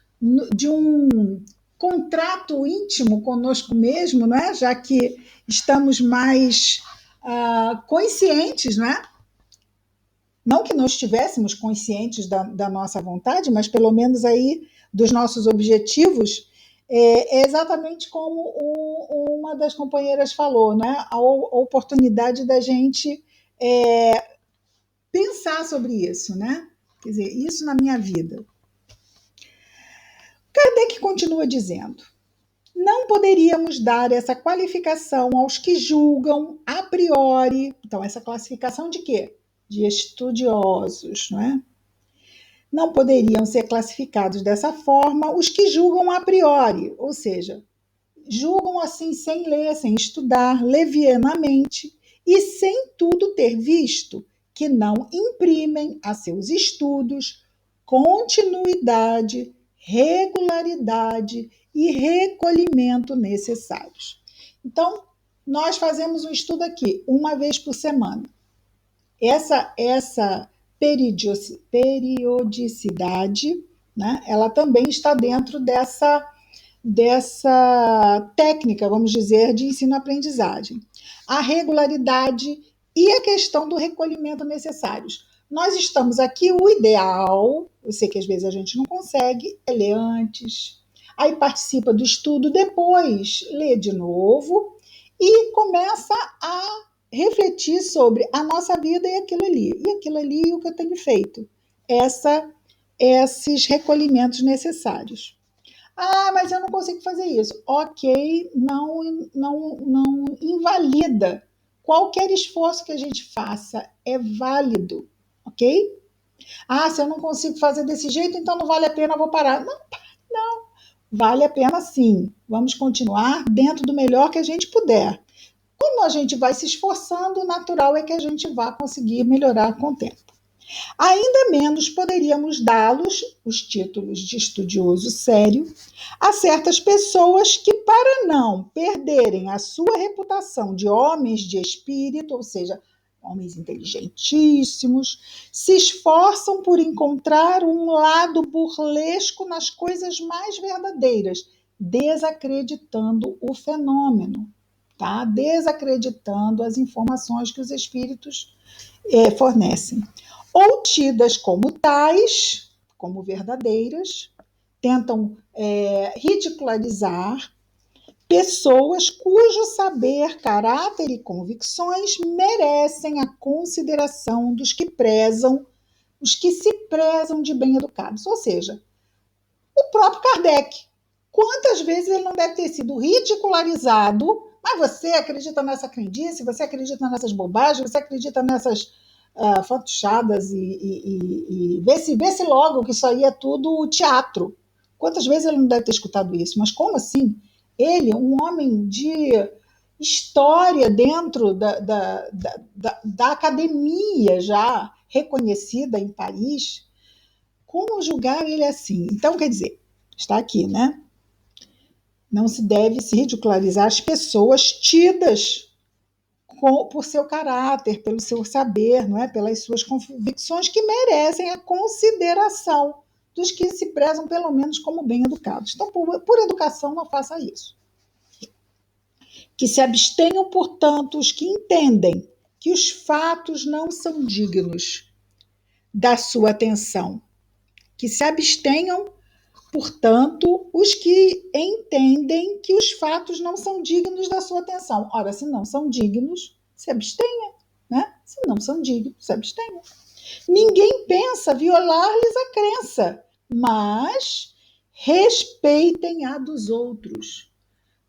de um contrato íntimo conosco mesmo, não é? Já que estamos mais conscientes, não é? Não que não estivéssemos conscientes da nossa vontade, mas pelo menos aí dos nossos objetivos, é exatamente como uma das companheiras falou, né? A oportunidade da gente pensar sobre isso, né? Quer dizer, isso na minha vida. Kardec continua dizendo: não poderíamos dar essa qualificação aos que julgam a priori. Então, essa classificação de quê? De estudiosos, não é? Não poderiam ser classificados dessa forma os que julgam a priori, ou seja, julgam assim sem ler, sem estudar, levianamente e sem tudo ter visto, que não imprimem a seus estudos continuidade, regularidade e recolhimento necessários. Então, nós fazemos um estudo aqui, uma vez por semana. Essa periodicidade, né, ela também está dentro dessa técnica, vamos dizer, de ensino-aprendizagem. A regularidade e a questão do recolhimento necessários. Nós estamos aqui, o ideal, eu sei que às vezes a gente não consegue, é ler antes, aí participa do estudo, depois lê de novo e começa a refletir sobre a nossa vida e aquilo ali o que eu tenho feito. Esses recolhimentos necessários. Mas eu não consigo fazer isso. Ok, não invalida. Qualquer esforço que a gente faça é válido, ok? Se eu não consigo fazer desse jeito, então não vale a pena, eu vou parar. Não, vale a pena sim. Vamos continuar dentro do melhor que a gente puder. Como a gente vai se esforçando, o natural é que a gente vá conseguir melhorar com o tempo. Ainda menos poderíamos dá-los, os títulos de estudioso sério, a certas pessoas que, para não perderem a sua reputação de homens de espírito, ou seja, homens inteligentíssimos, se esforçam por encontrar um lado burlesco nas coisas mais verdadeiras, desacreditando o fenômeno, tá? Desacreditando as informações que os espíritos fornecem. Ou tidas como tais, como verdadeiras, tentam ridicularizar, pessoas cujo saber, caráter e convicções merecem a consideração dos que se prezam de bem-educados. Ou seja, o próprio Kardec. Quantas vezes ele não deve ter sido ridicularizado, mas você acredita nessa crendice, você acredita nessas bobagens, você acredita nessas fantochadas e vê-se logo que isso aí é tudo teatro. Quantas vezes ele não deve ter escutado isso? Mas como assim? Ele, um homem de história dentro da academia já reconhecida em Paris, como julgar ele assim? Então, quer dizer, está aqui, né? Não se deve se ridicularizar as pessoas tidas por seu caráter, pelo seu saber, não é? Pelas suas convicções, que merecem a consideração dos que se prezam pelo menos como bem-educados. Então, por educação, não faça isso. Que se abstenham, portanto, os que entendem que os fatos não são dignos da sua atenção. Que se abstenham, portanto, os que entendem que os fatos não são dignos da sua atenção. Ora, se não são dignos, se abstenha, né? Se não são dignos, se abstenha. Ninguém pensa violar-lhes a crença, mas respeitem a dos outros.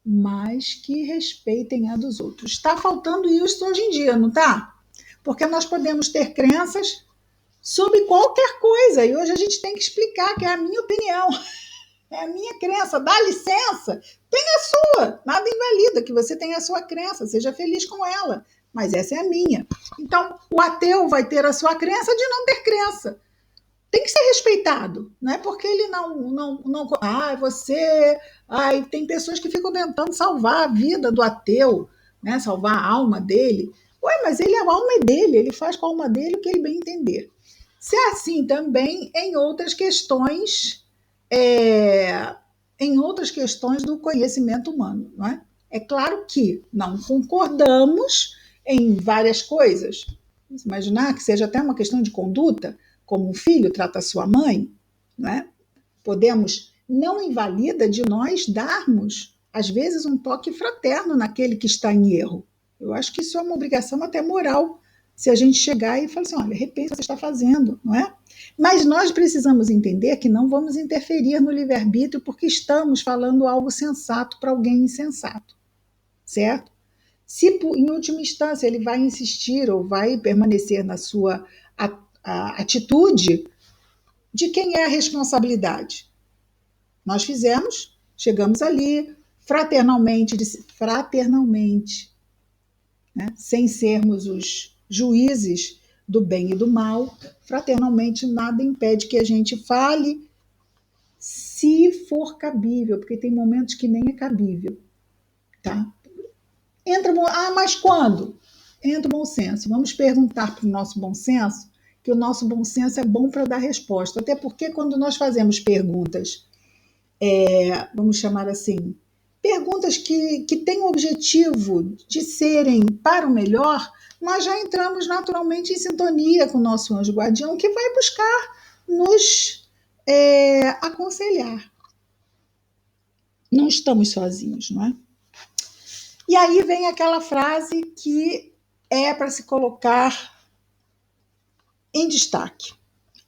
Mas que respeitem a dos outros. Está faltando isso hoje em dia, não está? Porque nós podemos ter crenças sobre qualquer coisa, e hoje a gente tem que explicar que é a minha opinião, é a minha crença, dá licença, tem a sua, nada invalida que você tenha a sua crença, seja feliz com ela, mas essa é a minha. Então, o ateu vai ter a sua crença de não ter crença. Tem que ser respeitado, não é porque ele não tem pessoas que ficam tentando salvar a vida do ateu, né? Salvar a alma dele. Ué, mas a alma é dele, ele faz com a alma dele o que ele bem entender. Se é assim também em outras questões, do conhecimento humano, não é? É claro que não concordamos em várias coisas. Vamos imaginar que seja até uma questão de conduta, como um filho trata a sua mãe, não é? Não invalida de nós darmos, às vezes, um toque fraterno naquele que está em erro. Eu acho que isso é uma obrigação até moral, se a gente chegar e falar assim, olha, repensa o que você está fazendo, não é? Mas nós precisamos entender que não vamos interferir no livre-arbítrio porque estamos falando algo sensato para alguém insensato, certo? Se, em última instância, ele vai insistir ou vai permanecer na sua atitude, de quem é a responsabilidade? Nós fizemos, chegamos ali, fraternalmente, né? Sem sermos os juízes do bem e do mal, fraternalmente nada impede que a gente fale, se for cabível, porque tem momentos que nem é cabível, tá? Mas quando? Entra o bom senso. Vamos perguntar para o nosso bom senso, que o nosso bom senso é bom para dar resposta. Até porque quando nós fazemos perguntas, vamos chamar assim, perguntas que têm o objetivo de serem para o melhor, nós já entramos naturalmente em sintonia com o nosso anjo guardião, que vai buscar nos aconselhar. Não estamos sozinhos, não é? E aí vem aquela frase que é para se colocar em destaque.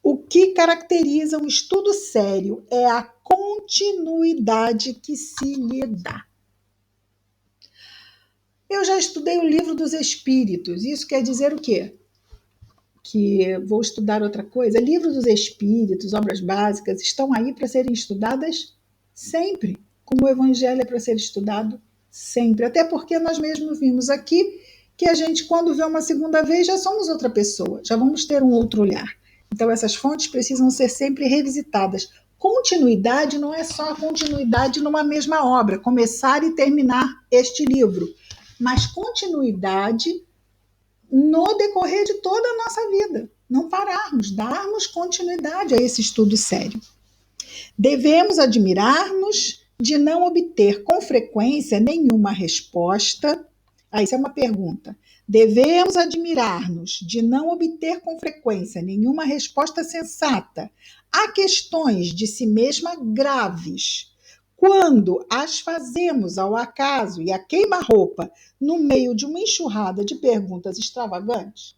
O que caracteriza um estudo sério é a continuidade que se lhe dá. Eu já estudei o Livro dos Espíritos. Isso quer dizer o quê? Que vou estudar outra coisa? Livro dos Espíritos, obras básicas, estão aí para serem estudadas sempre, como o Evangelho é para ser estudado sempre. Até porque nós mesmos vimos aqui que a gente, quando vê uma segunda vez, já somos outra pessoa, já vamos ter um outro olhar. Então, essas fontes precisam ser sempre revisitadas. Continuidade não é só a continuidade numa mesma obra, começar e terminar este livro, mas continuidade no decorrer de toda a nossa vida. Não pararmos, darmos continuidade a esse estudo sério. Devemos admirar-nos de não obter com frequência nenhuma resposta. Isso é uma pergunta. Devemos admirar-nos de não obter com frequência nenhuma resposta sensata a questões de si mesma graves, quando as fazemos ao acaso e a queima-roupa no meio de uma enxurrada de perguntas extravagantes?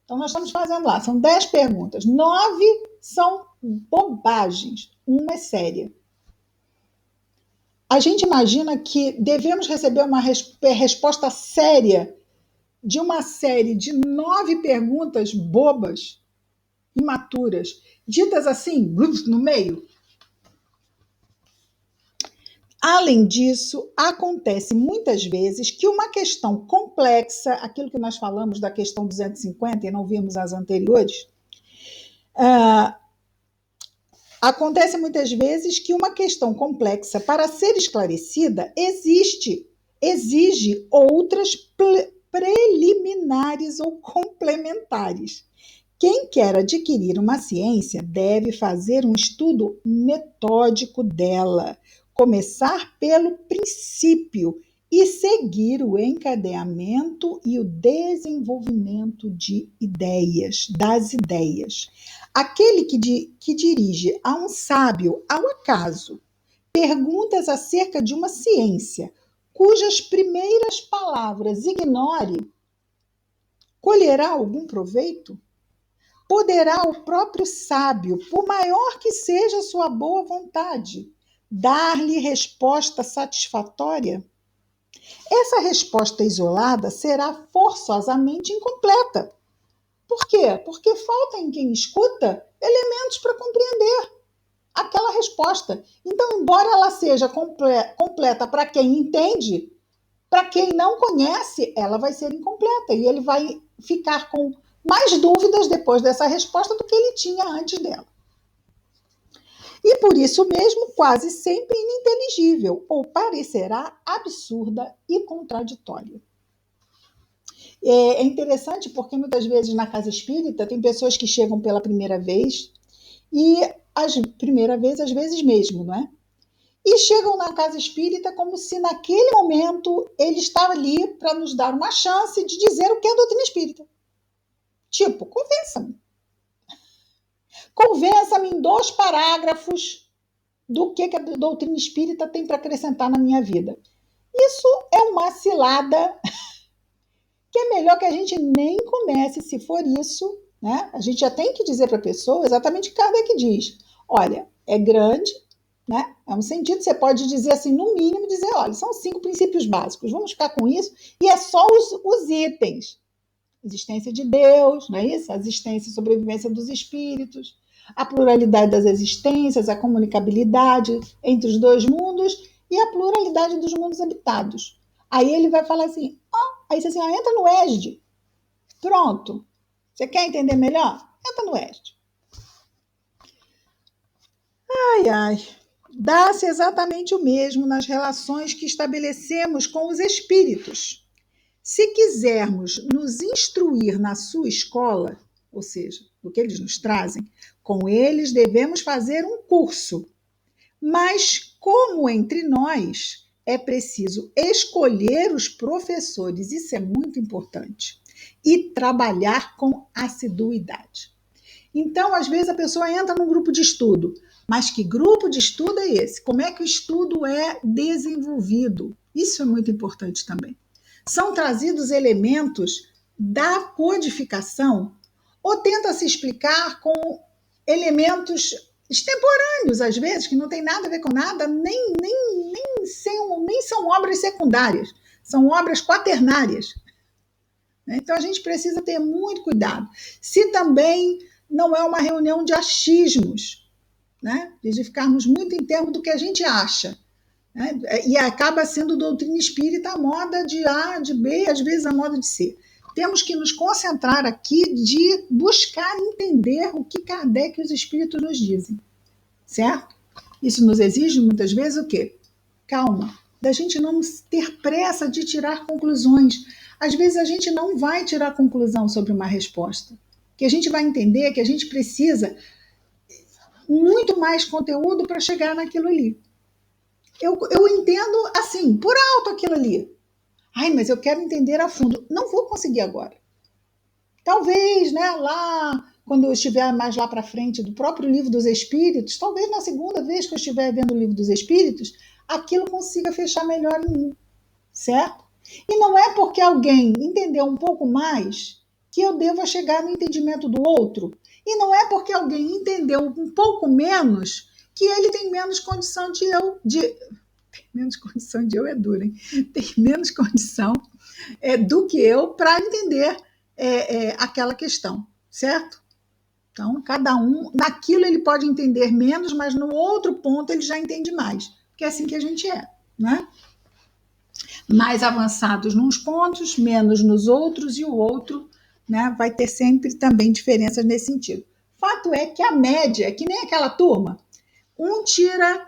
Então, nós estamos fazendo lá, são 10 perguntas, 9 são bobagens, uma é séria. A gente imagina que devemos receber uma resposta séria de uma série de 9 perguntas bobas, imaturas, ditas assim, no meio. Além disso, acontece muitas vezes que uma questão complexa, aquilo que nós falamos da questão 250 e não vimos as anteriores, acontece muitas vezes que uma questão complexa, para ser esclarecida, exige outras preliminares ou complementares. Quem quer adquirir uma ciência deve fazer um estudo metódico dela, começar pelo princípio e seguir o encadeamento e o desenvolvimento das ideias. Aquele que dirige a um sábio ao acaso perguntas acerca de uma ciência cujas primeiras palavras ignore, colherá algum proveito? Poderá o próprio sábio, por maior que seja a sua boa vontade, dar-lhe resposta satisfatória? Essa resposta isolada será forçosamente incompleta. Por quê? Porque falta em quem escuta elementos para compreender aquela resposta. Então, embora ela seja completa para quem entende, para quem não conhece, ela vai ser incompleta e ele vai ficar com mais dúvidas depois dessa resposta do que ele tinha antes dela. E por isso mesmo, quase sempre ininteligível, ou parecerá absurda e contraditória. É interessante porque muitas vezes na casa espírita tem pessoas que chegam pela primeira vez, e primeira vez às vezes mesmo, não é? E chegam na casa espírita como se naquele momento ele estava ali para nos dar uma chance de dizer o que é a doutrina espírita. Tipo, convença-me. Convença-me em 2 parágrafos do que a doutrina espírita tem para acrescentar na minha vida. Isso é uma cilada que é melhor que a gente nem comece, se for isso, né? A gente já tem que dizer para a pessoa exatamente o que Kardec diz. Olha, é grande, né? É um sentido, você pode dizer assim, no mínimo, dizer, olha, são 5 princípios básicos, vamos ficar com isso, e é só os itens. Existência de Deus, não é isso? A existência e sobrevivência dos espíritos, a pluralidade das existências, a comunicabilidade entre os 2 mundos e a pluralidade dos mundos habitados. Aí ele vai falar assim, aí você assim, entra no ESD. Pronto. Você quer entender melhor? Entra no ESD. Dá-se exatamente o mesmo nas relações que estabelecemos com os espíritos. Se quisermos nos instruir na sua escola, ou seja, o que eles nos trazem, com eles devemos fazer um curso. Mas, como entre nós, é preciso escolher os professores, isso é muito importante, e trabalhar com assiduidade. Então, às vezes, a pessoa entra num grupo de estudo, mas que grupo de estudo é esse? Como é que o estudo é desenvolvido? Isso é muito importante também. São trazidos elementos da codificação ou tenta-se explicar com elementos extemporâneos, às vezes, que não tem nada a ver com nada, nem são obras secundárias, são obras quaternárias. Então, a gente precisa ter muito cuidado. Se também não é uma reunião de achismos, né? De ficarmos muito em termos do que a gente acha. Né? E acaba sendo doutrina espírita a moda de A, de B, às vezes a moda de C. Temos que nos concentrar aqui de buscar entender o que Kardec e os espíritos nos dizem, certo? Isso nos exige muitas vezes o quê? Calma, da gente não ter pressa de tirar conclusões. Às vezes a gente não vai tirar conclusão sobre uma resposta, que a gente vai entender que a gente precisa muito mais conteúdo para chegar naquilo ali. Eu entendo assim, por alto aquilo ali. Ai, mas eu quero entender a fundo. Não vou conseguir agora. Talvez, né, lá quando eu estiver mais lá para frente do próprio Livro dos Espíritos, talvez na segunda vez que eu estiver vendo o Livro dos Espíritos, aquilo consiga fechar melhor em mim, certo? E não é porque alguém entendeu um pouco mais que eu deva chegar no entendimento do outro. E não é porque alguém entendeu um pouco menos que ele tem menos condição menos condição de eu é duro, hein? Tem menos condição do que eu para entender aquela questão, certo? Então, cada um, naquilo ele pode entender menos, mas no outro ponto ele já entende mais, porque é assim que a gente é, né? Mais avançados nos pontos, menos nos outros, e o outro, né, vai ter sempre também diferenças nesse sentido. Fato é que a média, que nem aquela turma, um tira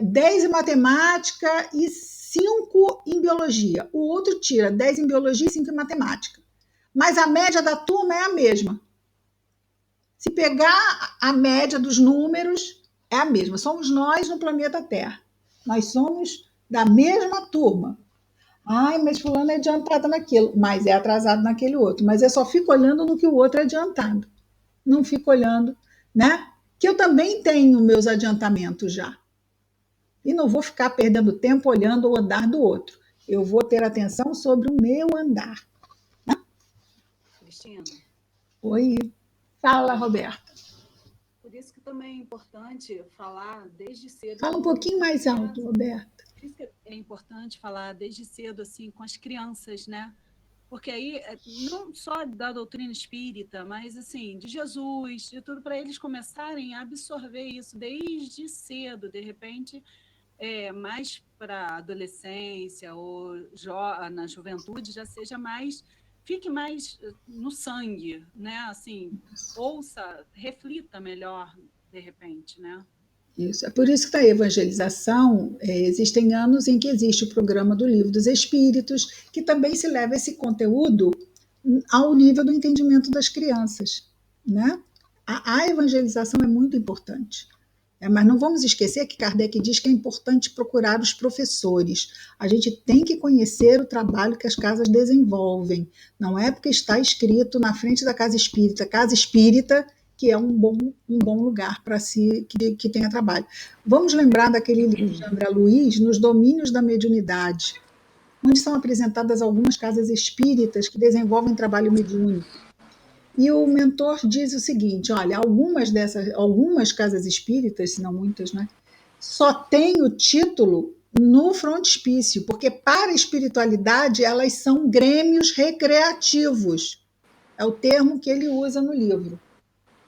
10 em matemática e 5 em biologia, o outro tira 10 em biologia e 5 em matemática. Mas a média da turma é a mesma. Se pegar a média dos números, é a mesma. Somos nós no planeta Terra. Nós somos da mesma turma. Ai, mas fulano é adiantado naquilo, mas é atrasado naquele outro. Mas eu só fico olhando no que o outro é adiantado. Não fico olhando, né? Que eu também tenho meus adiantamentos já. E não vou ficar perdendo tempo olhando o andar do outro. Eu vou ter atenção sobre o meu andar. Né? Cristina. Oi. Fala, Roberta. Por isso que também é importante falar desde cedo. Fala um pouquinho mais alto, Roberta. Por isso que é importante falar desde cedo assim com as crianças, né? Porque aí não só da doutrina espírita, mas assim de Jesus, de tudo, para eles começarem a absorver isso desde cedo. De repente, mais para a adolescência ou na juventude já seja mais, fique mais no sangue, né? Assim, ouça, reflita melhor de repente, né? Isso. É por isso que na evangelização existem anos em que existe o programa do Livro dos Espíritos, que também se leva esse conteúdo ao nível do entendimento das crianças, né? A evangelização é muito importante. Mas não vamos esquecer que Kardec diz que é importante procurar os professores. A gente tem que conhecer o trabalho que as casas desenvolvem. Não é porque está escrito na frente da casa espírita, que é um bom lugar para que tenha trabalho. Vamos lembrar daquele livro de André Luiz, Nos Domínios da Mediunidade, onde são apresentadas algumas casas espíritas que desenvolvem trabalho mediúnico. E o mentor diz o seguinte, olha, algumas casas espíritas, se não muitas, né, só tem o título no frontispício, porque para a espiritualidade elas são grêmios recreativos. É o termo que ele usa no livro.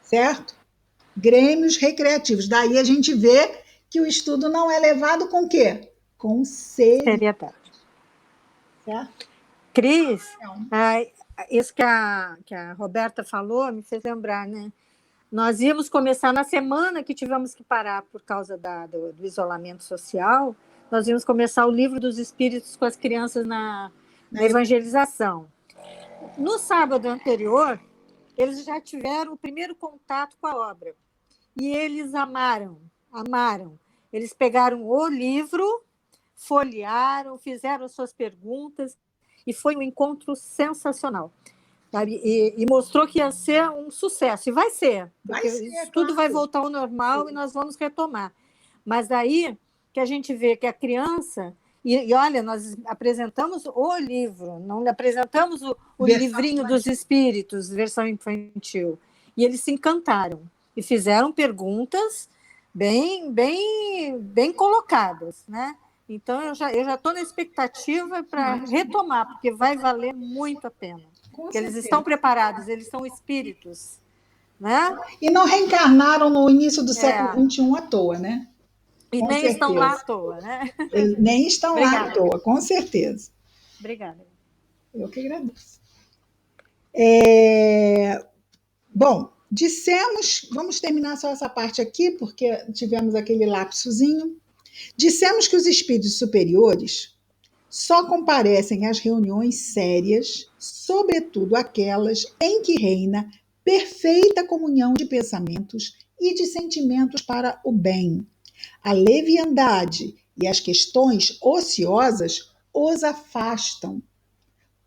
Certo? Grêmios recreativos. Daí a gente vê que o estudo não é levado com o quê? Com seriedade. Certo? Cris, isso que a Roberta falou me fez lembrar, né? Nós íamos começar na semana que tivemos que parar por causa do isolamento social, nós íamos começar o Livro dos Espíritos com as crianças na evangelização. No sábado anterior, eles já tiveram o primeiro contato com a obra. E eles amaram. Eles pegaram o livro, folhearam, fizeram suas perguntas, e foi um encontro sensacional. Sabe? E mostrou que ia ser um sucesso. E vai ser, porque tudo vai voltar ao normal e nós vamos retomar. Mas aí que a gente vê que a criança... E olha, nós apresentamos o livro, não apresentamos o livrinho dos espíritos, versão infantil. E eles se encantaram e fizeram perguntas bem colocadas, né? Então, eu já estou na expectativa para retomar, porque vai valer muito a pena. Porque eles estão preparados, eles são espíritos. Né? E não reencarnaram no início do século XXI à toa, né? E com nem certeza. Estão lá à toa, né? Eles nem estão lá à toa, com certeza. Obrigada. Eu que agradeço. Bom, dissemos, vamos terminar só essa parte aqui, porque tivemos aquele lapsozinho. Dissemos que os espíritos superiores só comparecem às reuniões sérias, sobretudo aquelas em que reina perfeita comunhão de pensamentos e de sentimentos para o bem. A leviandade e as questões ociosas os afastam,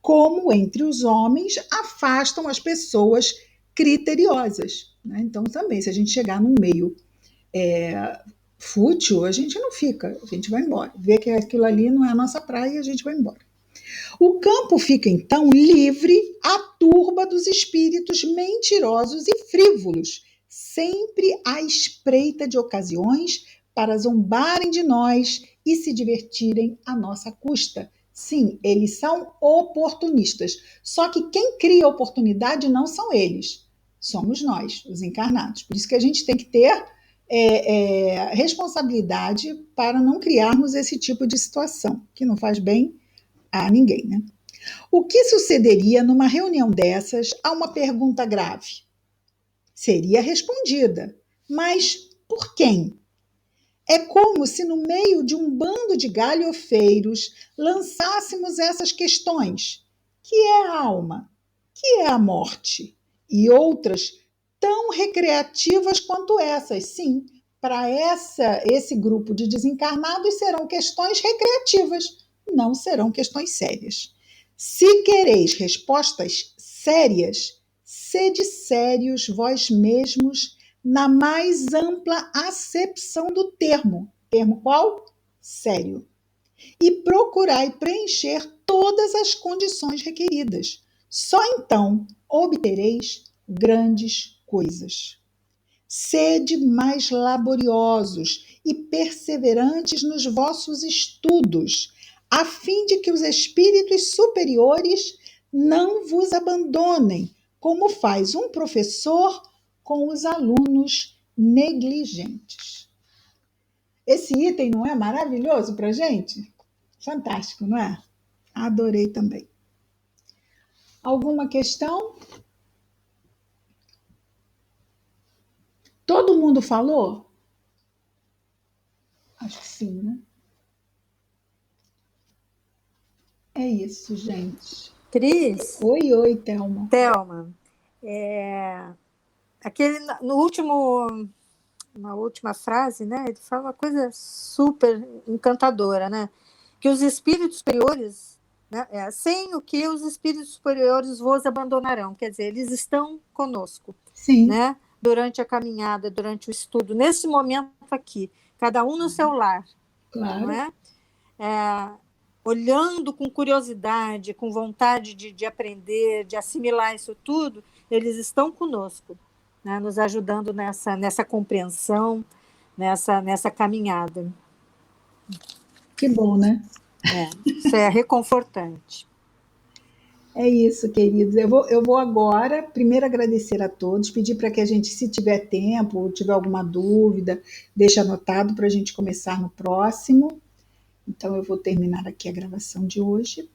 como entre os homens afastam as pessoas criteriosas, né? Então, também, se a gente chegar num meio fútil, a gente não fica, a gente vai embora. Vê que aquilo ali não é a nossa praia e a gente vai embora. O campo fica, então, livre à turba dos espíritos mentirosos e frívolos, sempre à espreita de ocasiões para zombarem de nós e se divertirem à nossa custa. Sim, eles são oportunistas. Só que quem cria oportunidade não são eles, somos nós, os encarnados. Por isso que a gente tem que ter responsabilidade para não criarmos esse tipo de situação, que não faz bem a ninguém, né? O que sucederia numa reunião dessas a uma pergunta grave? Seria respondida, mas por quem? É como se no meio de um bando de galhofeiros lançássemos essas questões. Que é a alma? Que é a morte? E outras tão recreativas quanto essas. Sim, para esse grupo de desencarnados serão questões recreativas, não serão questões sérias. Se quereis respostas sérias, sede sérios vós mesmos na mais ampla acepção do termo. Termo qual? Sério. E procurai preencher todas as condições requeridas. Só então obtereis grandes coisas. Sede mais laboriosos e perseverantes nos vossos estudos, a fim de que os espíritos superiores não vos abandonem, como faz um professor com os alunos negligentes. Esse item não é maravilhoso para a gente? Fantástico, não é? Adorei também. Alguma questão? Todo mundo falou? Acho que sim, né? É isso, gente. Cris? Oi, Thelma. Thelma, na última frase, né, ele fala uma coisa super encantadora, né? Que os espíritos superiores, né, sem o que os espíritos superiores vos abandonarão. Quer dizer, eles estão conosco. Sim. Né? Durante a caminhada, durante o estudo, nesse momento aqui, cada um no seu lar. Claro. Não é? Olhando com curiosidade, com vontade de aprender, de assimilar isso tudo, eles estão conosco, né? Nos ajudando nessa compreensão, nessa caminhada. Que bom, né? Isso é reconfortante. É isso, queridos. Eu vou agora, primeiro, agradecer a todos, pedir para que a gente, se tiver tempo, ou tiver alguma dúvida, deixe anotado para a gente começar no próximo. Então, eu vou terminar aqui a gravação de hoje.